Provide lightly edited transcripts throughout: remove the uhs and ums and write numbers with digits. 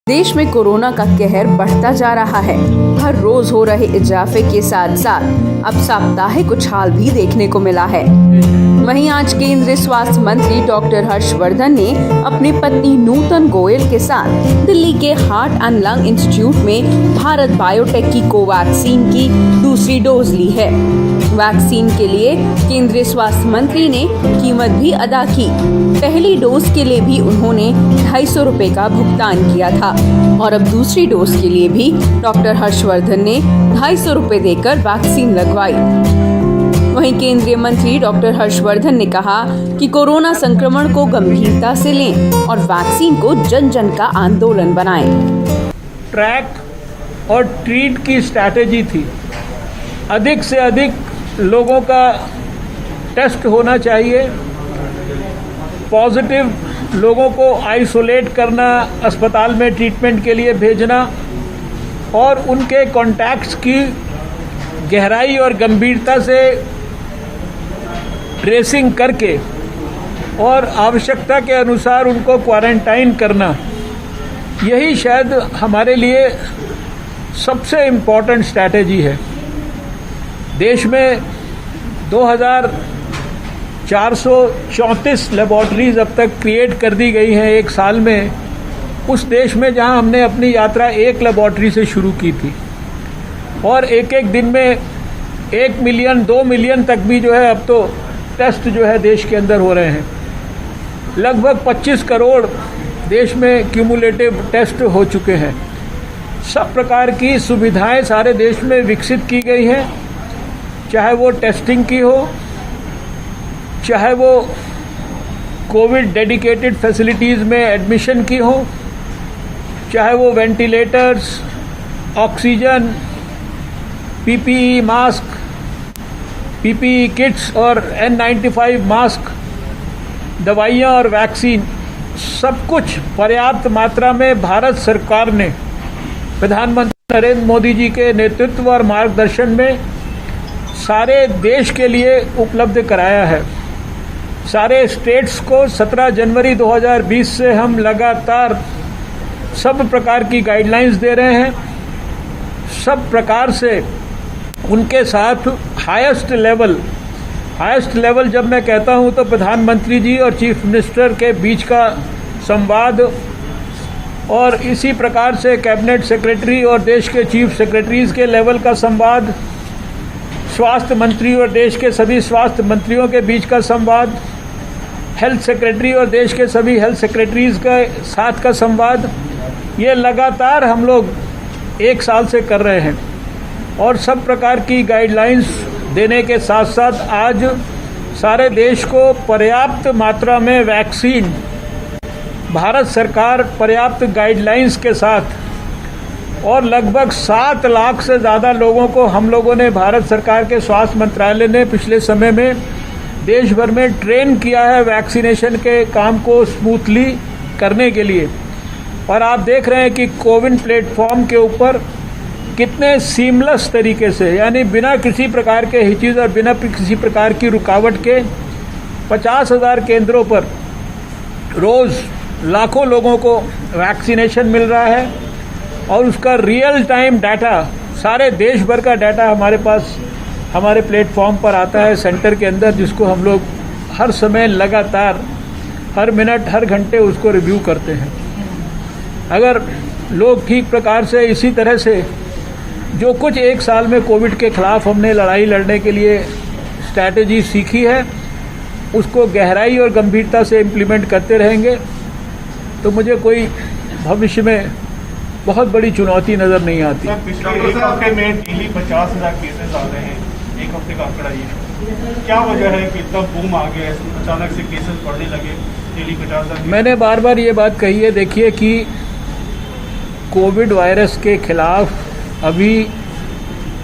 देश में कोरोना का कहर बढ़ता जा रहा है। हर रोज हो रहे इजाफे के साथ साथ अब साप्ताहिक उछाल भी देखने को मिला है। वहीं आज केंद्रीय स्वास्थ्य मंत्री डॉक्टर हर्षवर्धन ने अपनी पत्नी नूतन गोयल के साथ दिल्ली के हार्ट एंड लंग इंस्टीट्यूट में भारत बायोटेक की कोवैक्सीन की दूसरी डोज ली है। वैक्सीन के लिए केंद्रीय स्वास्थ्य मंत्री ने कीमत भी अदा की। पहली डोज के लिए भी उन्होंने 250 रुपए का भुगतान किया था और अब दूसरी डोज के लिए भी डॉक्टर हर्षवर्धन ने 250 रुपए देकर वैक्सीन लगवाई। वहीं केंद्रीय मंत्री डॉक्टर हर्षवर्धन ने कहा कि कोरोना संक्रमण को गंभीरता से लें और वैक्सीन को जन जन का आंदोलन बनाएं। ट्रैक और ट्रीट की स्ट्रैटेजी थी। अधिक से अधिक लोगों का टेस्ट होना चाहिए, पॉजिटिव लोगों को आइसोलेट करना, अस्पताल में ट्रीटमेंट के लिए भेजना और उनके कॉन्टैक्ट्स की गहराई और गंभीरता से ट्रेसिंग करके और आवश्यकता के अनुसार उनको क्वारंटाइन करना, यही शायद हमारे लिए सबसे इम्पॉर्टेंट स्ट्रैटेजी है। देश में 2434 लेबॉर्ट्रीज अब तक क्रिएट कर दी गई हैं एक साल में। उस देश में जहां हमने अपनी यात्रा एक लेबॉर्ट्री से शुरू की थी और एक एक दिन में 1 मिलियन 2 मिलियन तक भी जो है अब तो टेस्ट जो है देश के अंदर हो रहे हैं। लगभग 25 करोड़ देश में क्यूमुलेटिव टेस्ट हो चुके हैं। सब प्रकार की सुविधाएं सारे देश में विकसित की गई हैं, चाहे वो टेस्टिंग की हो, चाहे वो कोविड डेडिकेटेड फैसिलिटीज़ में एडमिशन की हो, चाहे वो ventilators, oxygen, PPE mask, PPE kits और N95 मास्क, दवाइयाँ और वैक्सीन, सब कुछ पर्याप्त मात्रा में भारत सरकार ने प्रधानमंत्री नरेंद्र मोदी जी के नेतृत्व और मार्गदर्शन में सारे देश के लिए उपलब्ध कराया है। सारे स्टेट्स को 17 जनवरी 2020 से हम लगातार सब प्रकार की गाइडलाइंस दे रहे हैं। सब प्रकार से उनके साथ हाईएस्ट लेवल जब मैं कहता हूं तो प्रधानमंत्री जी और चीफ मिनिस्टर के बीच का संवाद और इसी प्रकार से कैबिनेट सेक्रेटरी और देश के चीफ सेक्रेटरीज के लेवल का संवाद, स्वास्थ्य मंत्री और देश के सभी स्वास्थ्य मंत्रियों के बीच का संवाद, हेल्थ सेक्रेटरी और देश के सभी हेल्थ सेक्रेटरीज के साथ का संवाद, ये लगातार हम लोग एक साल से कर रहे हैं और सब प्रकार की गाइडलाइंस देने के साथ साथ आज सारे देश को पर्याप्त मात्रा में वैक्सीन भारत सरकार पर्याप्त गाइडलाइंस के साथ और लगभग 7 लाख से ज़्यादा लोगों को हम लोगों ने भारत सरकार के स्वास्थ्य मंत्रालय ने पिछले समय में देश भर में ट्रेन किया है वैक्सीनेशन के काम को स्मूथली करने के लिए। और आप देख रहे हैं कि कोविन प्लेटफॉर्म के ऊपर कितने सीमलेस तरीके से, यानी बिना किसी प्रकार के हिचीज और बिना किसी प्रकार की रुकावट के 50,000 केंद्रों पर रोज़ लाखों लोगों को वैक्सीनेशन मिल रहा है और उसका रियल टाइम डाटा, सारे देश भर का डाटा हमारे पास हमारे प्लेटफॉर्म पर आता है सेंटर के अंदर, जिसको हम लोग हर समय लगातार हर मिनट हर घंटे उसको रिव्यू करते हैं। अगर लोग ठीक प्रकार से इसी तरह से जो कुछ एक साल में कोविड के खिलाफ हमने लड़ाई लड़ने के लिए स्ट्रैटेजी सीखी है उसको गहराई और गंभीरता से इम्प्लीमेंट करते रहेंगे तो मुझे कोई भविष्य में बहुत बड़ी चुनौती नजर नहीं आती। सर, पिछले एक हफ्ते में डेली 50,000 केसेस आ रहे हैं, एक हफ्ते का आंकड़ा ये क्या वजह है कि तब बूम आ गया, अचानक से केसेस बढ़ने लगे डेली 50,000? मैंने बार बार ये बात कही है, देखिए कि कोविड वायरस के खिलाफ अभी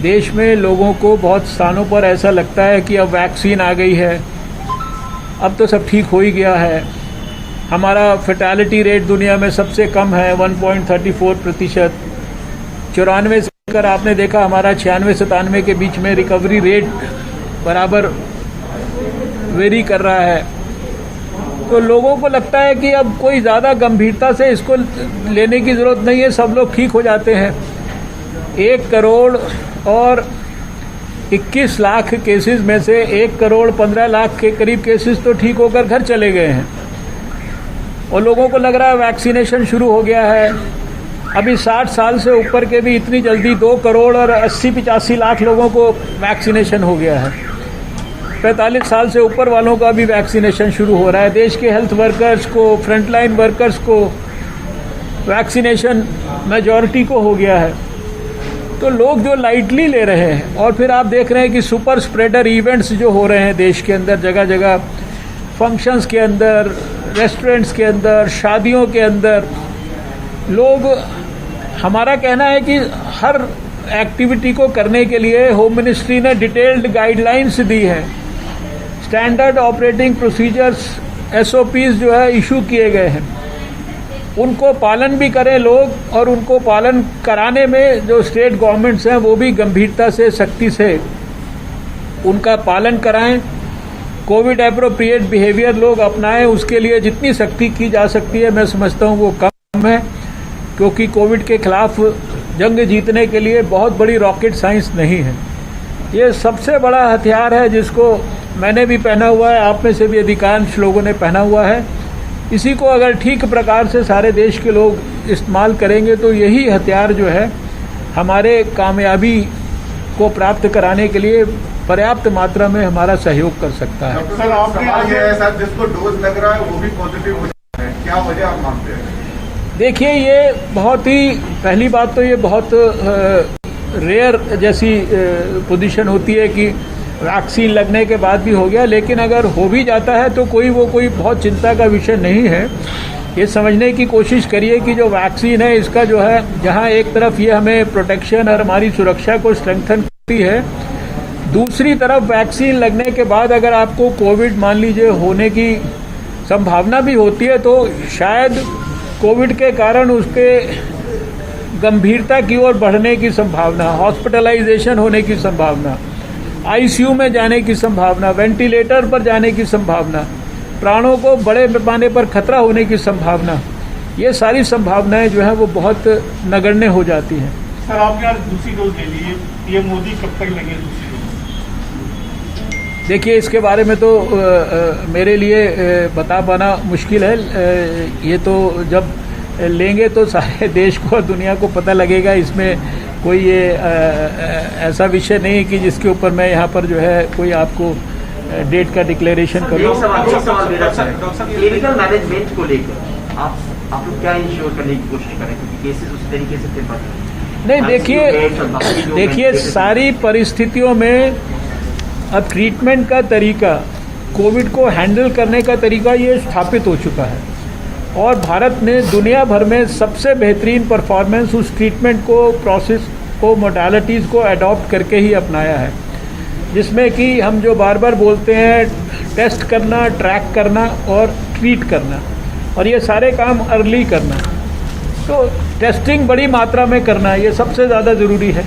देश में लोगों को बहुत स्थानों पर ऐसा लगता है कि अब वैक्सीन आ गई है, अब तो सब ठीक हो ही गया है। हमारा फैटेलिटी रेट दुनिया में सबसे कम है, 1.34%। 94 से लेकर आपने देखा हमारा 96-97 के बीच में रिकवरी रेट बराबर वेरी कर रहा है। तो लोगों को लगता है कि अब कोई ज़्यादा गंभीरता से इसको लेने की ज़रूरत नहीं है, सब लोग ठीक हो जाते हैं। 1 करोड़ और 21 लाख केसेस में से 1 करोड़ 15 लाख के करीब केसेस तो ठीक होकर घर चले गए हैं और लोगों को लग रहा है वैक्सीनेशन शुरू हो गया है। अभी 60 साल से ऊपर के भी इतनी जल्दी 2 करोड़ और 80-85 लाख लोगों को वैक्सीनेशन हो गया है। 45 साल से ऊपर वालों का भी वैक्सीनेशन शुरू हो रहा है। देश के हेल्थ वर्कर्स को, फ्रंटलाइन वर्कर्स को वैक्सीनेशन मेजॉरिटी को हो गया है। तो लोग जो लाइटली ले रहे हैं और फिर आप देख रहे हैं कि सुपर स्प्रेडर इवेंट्स जो हो रहे हैं देश के अंदर, जगह जगह फंक्शंस के अंदर, रेस्टोरेंट्स के अंदर, शादियों के अंदर लोग, हमारा कहना है कि हर एक्टिविटी को करने के लिए होम मिनिस्ट्री ने डिटेल्ड गाइडलाइंस दी है। स्टैंडर्ड ऑपरेटिंग प्रोसीजर्स SOPs जो है इशू किए गए हैं, उनको पालन भी करें लोग और उनको पालन कराने में जो स्टेट गवर्नमेंट्स हैं वो भी गंभीरता से, सख्ती से उनका पालन कराएं। कोविड एप्रोप्रिएट बिहेवियर लोग अपनाएं, उसके लिए जितनी सख्ती की जा सकती है मैं समझता हूँ वो कम है, क्योंकि कोविड के खिलाफ जंग जीतने के लिए बहुत बड़ी रॉकेट साइंस नहीं है। ये सबसे बड़ा हथियार है जिसको मैंने भी पहना हुआ है, आप में से भी अधिकांश लोगों ने पहना हुआ है। इसी को अगर ठीक प्रकार से सारे देश के लोग इस्तेमाल करेंगे तो यही हथियार जो है हमारे कामयाबी को प्राप्त कराने के लिए पर्याप्त मात्रा में हमारा सहयोग कर सकता है। सर, आपके आगे है सर, जिसको डोज लग रहा है वो भी पॉजिटिव हो जाता है, क्या वजह आप मानते हैं? देखिए, ये बहुत ही, पहली बात तो ये बहुत रेयर जैसी पोजीशन होती है कि वैक्सीन लगने के बाद भी हो गया, लेकिन अगर हो भी जाता है तो कोई बहुत चिंता का विषय नहीं है। ये समझने की कोशिश करिए कि जो वैक्सीन है इसका जो है, जहां एक तरफ ये हमें प्रोटेक्शन और हमारी सुरक्षा को स्ट्रेंथन करती है, दूसरी तरफ वैक्सीन लगने के बाद अगर आपको कोविड मान लीजिए होने की संभावना भी होती है तो शायद कोविड के कारण उसके गंभीरता की ओर बढ़ने की संभावना, हॉस्पिटलाइजेशन होने की संभावना, ICU में जाने की संभावना, वेंटिलेटर पर जाने की संभावना, प्राणों को बड़े पैमाने पर खतरा होने की संभावना, ये सारी संभावनाएं जो है वो बहुत नगण्य हो जाती हैं। सर, आपने आज दूसरी डोज ले ली है, ये मोदी कब तक लगे दूसरी डोज? देखिए, इसके बारे में तो मेरे लिए बता पाना मुश्किल है। ये तो जब लेंगे तो सारे देश को और दुनिया को पता लगेगा। इसमें कोई ये ऐसा विषय नहीं है कि जिसके ऊपर मैं यहाँ पर जो है कोई आपको डेट का डिक्लेरेशन करूँ। क्लिनिकल मैनेजमेंट को लेकर आप लोग क्या इंश्योर करने की कोशिश करें, क्योंकि केसेस उस तरीके से फिर नहीं, देखिए सारी परिस्थितियों में अब ट्रीटमेंट का तरीका, कोविड को हैंडल करने का तरीका ये स्थापित हो चुका है और भारत ने दुनिया भर में सबसे बेहतरीन परफॉर्मेंस उस ट्रीटमेंट को, प्रोसेस को, मोडालिटीज़ को अडॉप्ट करके ही अपनाया है, जिसमें कि हम जो बार बार बोलते हैं टेस्ट करना, ट्रैक करना और ट्रीट करना, और ये सारे काम अर्ली करना। तो टेस्टिंग बड़ी मात्रा में करना ये सबसे ज़्यादा ज़रूरी है।